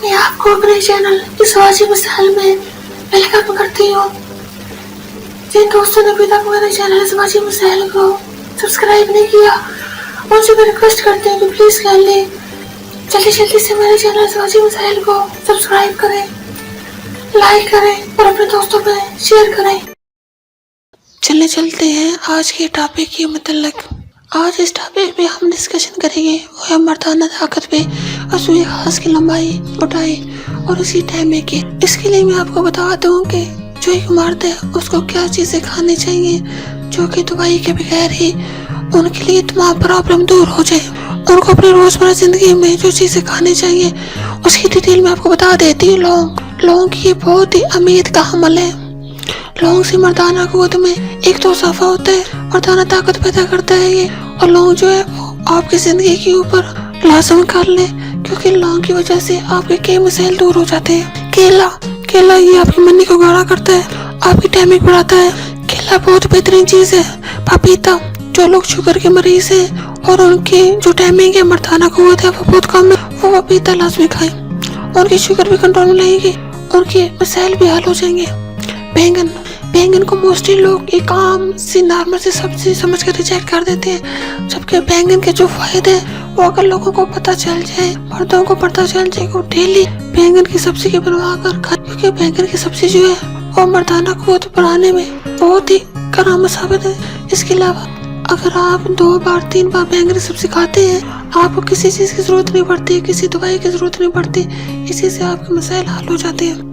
मैं आपको अपने चैनल स्वाजी मिसाइल में वेलकम करती हूँ। जिन दोस्तों ने अभी तक मेरे चैनल स्वाजी मिसाइल को सब्सक्राइब नहीं किया उनसे मैं रिक्वेस्ट करती हूँ कि प्लीज कर लें, जल्दी से मेरे चैनल स्वाजी मिसाइल को सब्सक्राइब करें, लाइक करें और अपने दोस्तों में शेयर करें। चलते हैं आज के टॉपिक के मतलब। आज इस टॉपिक पे हम डिस्कशन करेंगे वो है मर्दाना ताकत पे और सुई घास की लंबाई, मोटाई और उसी टाइम में के। इसके लिए मैं आपको बता दूं कि जो एक मर्द है उसको क्या चीजें खानी चाहिए जो कि दवाई के बगैर ही उनके लिए तमाम प्रॉब्लम दूर हो जाए। उनको अपनी रोजमर्रा जिंदगी में जो चीजें खानी चाहिए उसकी डिटेल में आपको बता देती हूँ। लौंग ये बहुत ही अमीर का अमल है। लौंग से मर्दाना कुव्वत में एक तो इजाफा होता है, मर्दाना ताकत पैदा करता है ये। और लौंग जो है वो आपकी जिंदगी के ऊपर लाजम कर ले, क्योंकि लौंग की वजह से आपके कई मसाइल दूर हो जाते हैं। केला ये आपकी मनी को गाढ़ा करता है, आपकी टाइमिंग बढ़ाता है। केला बहुत बेहतरीन चीज है। पपीता, जो लोग शुगर के मरीज है और उनकी जो टाइमिंग है मर्दाना कुव्वत है वो बहुत कम है, वो पपीता लाजमी खाएं। उनकी शुगर भी कंट्रोल में रहेगी, उनके मसाइल भी हल हो जाएंगे। बैंगन को मोस्टली लोग एक आम सी नॉर्मल सी सब्जी समझ कर रिजेक्ट कर देते हैं, जबकि बैंगन के जो फायदे वो अगर लोगों को पता चल जाए, मर्दों को पता चल जाए वो डेली बैंगन की सब्जी के बनवा कर खाए, क्योंकि बैंगन की सब्जी जो है वो मर्दाना कुव्वत बढ़ाने में बहुत ही करामत साबित है। इसके अलावा अगर आप 2 बार 3 बार बैंगन की सब्जी खाते हैं आपको किसी चीज की जरूरत नहीं पड़ती, किसी दवाई की जरूरत नहीं पड़ती, इसी से आपके मसाइल हल हो जाते हैं।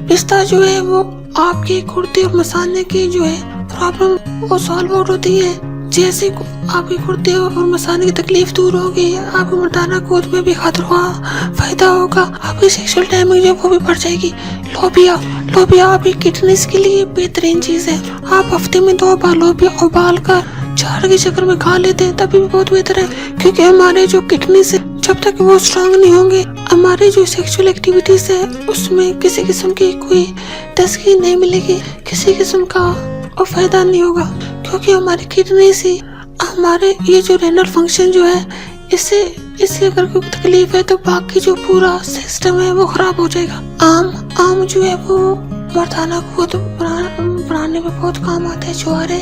पिस्ता जो है वो आपके गुर्दे और मसाने की जो है प्रॉब्लम वो सॉल्व आउट होती है। जैसे आपके गुर्दे और मसाने की तकलीफ दूर होगी, आपको मर्दाना कुव्वत में भी फायदा होगा, आपकी सेक्सुअल टाइमिंग जो वो भी बढ़ जाएगी। लोबिया आपकी किडनीज के लिए बेहतरीन चीज है। आप हफ्ते में 2 बार लोबिया उबाल कर चार के चक्कर में खा लेते हैं तभी भी बहुत बेहतर है, क्योंकि हमारे जो किडनीज है जब तक वो स्ट्रांग नहीं होंगे हमारी जो सेक्सुअल एक्टिविटीज है उसमें किसी किस्म की कोई तस्कीन नहीं मिलेगी, किसी किस्म का और फायदा नहीं होगा, क्योंकि हमारी किडनी से हमारे ये जो रेनल फंक्शन जो है इससे अगर कोई तकलीफ है तो बाकी जो पूरा सिस्टम है वो खराब हो जाएगा। आम जो है वो मर्दाना कुव्वत बढ़ाने में बहुत काम आता है। छुहारे,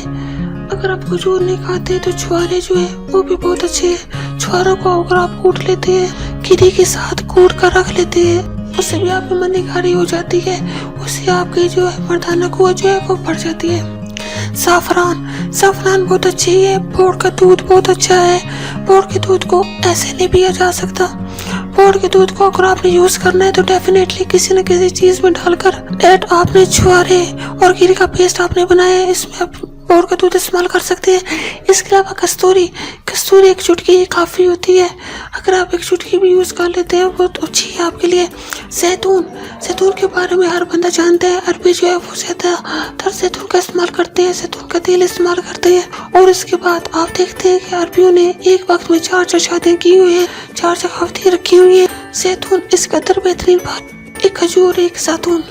अगर आप खजूर नहीं खाते तो छुहारे जो है वो भी बहुत अच्छे हैं। छुहारों को अगर आप कूट लेते हैं, कीड़ी के साथ कूट कर रख लेते हैं, उससे भी आपकी मनी गाढ़ी हो जाती है, उससे आपकी जो है मर्दाना कुव्वत जो है वो बढ़ जाती है। साफरान बहुत अच्छी है। बोर का दूध बहुत अच्छा है। बोर के दूध को ऐसे नहीं पिया जा सकता। बोर के दूध को अगर आपने यूज करना है तो डेफिनेटली किसी न किसी चीज में डालकर आपने छुहारे और कीड़ी का पेस्ट आपने बनाया है, इसमें आप बोर का दूध इस्तेमाल कर सकते हैं। इसके अलावा कस्तूरी एक चुटकी काफी होती है, अगर आप एक चुटकी भी यूज कर लेते हैं बहुत अच्छी है आपके लिए। जैतून के बारे में हर बंदा जानता है। अरबी जो है वो ज्यादातर जैतून का इस्तेमाल करते हैं, जैतून का तेल इस्तेमाल करते हैं। और इसके बाद आप देखते हैं कि अरबियों ने एक वक्त में 4 शादियां की हुई है, 4 सखावतें रखी हुई है। जैतून इस कदर बेहतरीन फल, एक खजूर एक जैतून।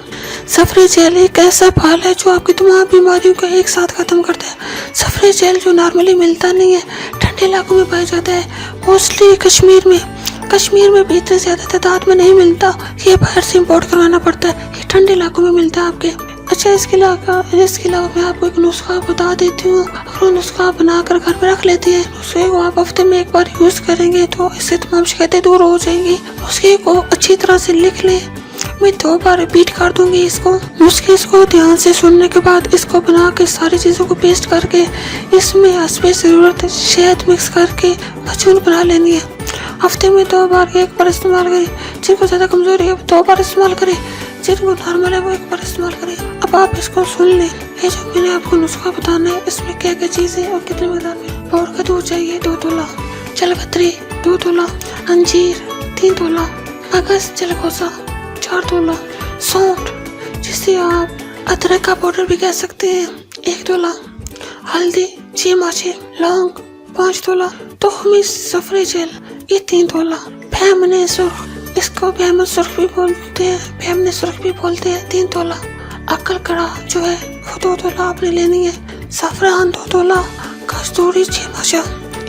सफरी जेल एक ऐसा फल है जो आपकी तमाम बीमारियों को एक साथ खत्म करता है। सफरी जेल जो नॉर्मली मिलता नहीं है, ठंडे इलाकों में पाया जाता है, मोस्टली कश्मीर में भी इतने ज्यादा तादाद में नहीं मिलता, ये बाहर से इम्पोर्ट करवाना पड़ता है, ये ठंडे इलाकों में मिलता है आपके। अच्छा, इसके अलावा मैं आपको एक नुस्खा बता देती हूँ। अगर वो नुस्खा बनाकर घर में रख लेते हैं, नुस्खे को आप हफ्ते में 1 बार यूज करेंगे तो इससे तमाम शिकायतें दूर हो जाएंगी। नुस्खे को अच्छी तरह से लिख लें, मैं 2 बार रिपीट कर दूंगी इसको। नुस्खे इसको ध्यान से सुनने के बाद इसको बना के सारी चीजों को पेस्ट करके इसमें हस्बे जरूरत शहद मिक्स करके मचून बना लेनी है। हफ्ते में 2 बार 1 बार इस्तेमाल करें। जिनको ज्यादा कमजोरी है 2 बार इस्तेमाल करें, जिनको नॉर्मल है वो 1 बार इस्तेमाल करें। अब आप इसको सुन लें, ये जो मैंने आपको नुस्खा बताना है इसमें क्या क्या चीजें और कितने मकदार में। बोर का दूध चाहिए 2 तोला, जलपत्री 2 तोला, अंजीर 3 तोला, मगज जलगोजा 4 तोला, सौंठ जिसे आप अदरक का पाउडर भी कह सकते हैं 1 तोला, हल्दी 6 माचे, लौंग 5 तोला, तुखमी सफरी जेल ये 3 तोला, भैमने सुर्ख, इसको भैमन सुर्ख भी बोलते हैं, भैमने सुर्ख भी बोलते हैं 3 तोला, अक्ल कड़ा जो है वो 2 तोला आपने लेनी है, सफरान 2 तोला, कस्तूरी 6 माचा।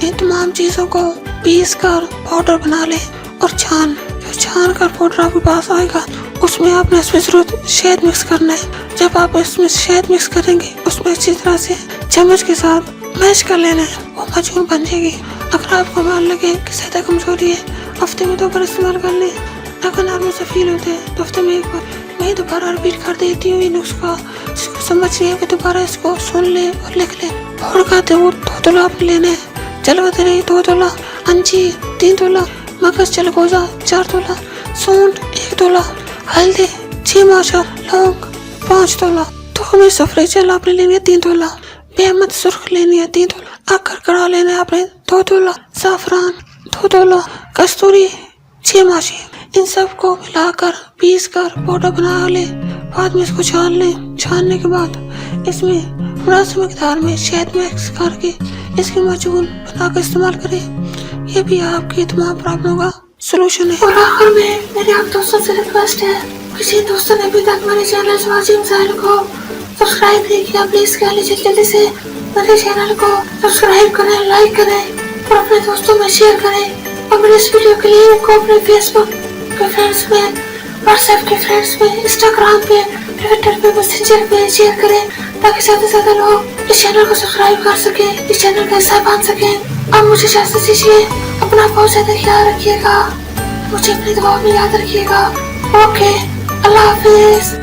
इन तमाम चीजों को पीस कर पाउडर बना ले और छान छान कर पाउडर आपके पास आएगा, उसमें आपने इसमें जरूर शहद मिक्स करना है। जब आप इसमें शहद मिक्स करेंगे उसमें अच्छी तरह से चम्मच के साथ मैश कर लेना है, वो मजबूत बन जाएगी। अगर आपको मान लगे कि ज़्यादा कमजोरी है, हफ्ते में 2 बार इस्तेमाल कर लें। अगर आप मुझसे फील होते हैं तो हफ्ते में 1 बार। मैं दोबारा रिपीट कर देती हूँ ये नुस्खा, जिसको समझ नहीं है दोबारा इसको सुन ले और लिख ले। पाउडर का तेल 2 तोला आपने लेना है, जलवतरी 2 तोला, अंजी 3 तोला, मगज चलगोजा 4 तोला, सूंठ 1 तोला, हल्दी 6 माशा, लौंग 5 तोला, थोड़ी सफरी चल आपने लेनी है 3 तोला, बेहमद सुर्ख लेनी है 3 तोला, अखर कड़ा लेना है आपने 2 तोला, साफरान 2 तोला, कस्तूरी 6 माशी। इन सब को मिलाकर पीस कर पाउडर बना ले। बाद में इसको छान ले। छानने के बाद इसमें मुनासिब मिकदार में शहद मिक्स करके इसकी माजून बनाकर इस्तेमाल करें। ये भी आपकी तमाम प्रॉब्लम का सोल्यूशन है। और आखिर में मेरे आप दोस्तों से रिक्वेस्ट है, किसी दोस्तों ने अभी तक मेरे चैनल स्वाजिम साहिल को सब्सक्राइब नहीं किया, प्लीज जल्दी से मेरे चैनल को सब्सक्राइब करें, लाइक करें और अपने दोस्तों में शेयर करें। और मेरे इस वीडियो के लिए को अपने फेसबुक के फ्रेंड्स में, व्हाट्सएप के फ्रेंड्स में, इंस्टाग्राम पे, ट्विटर पे, मैसेंजर पे शेयर करें, ताकि ज्यादा से ज्यादा लोग इस चैनल को सब्सक्राइब कर सके, इस चैनल का हिस्सा बन सके। अब मुझे इजाजत दीजिए, अपना बहुत ज्यादा ख्याल रखिएगा, मुझे अपनी दुआ में याद रखिएगा। ओके, अल्लाह हाफिज।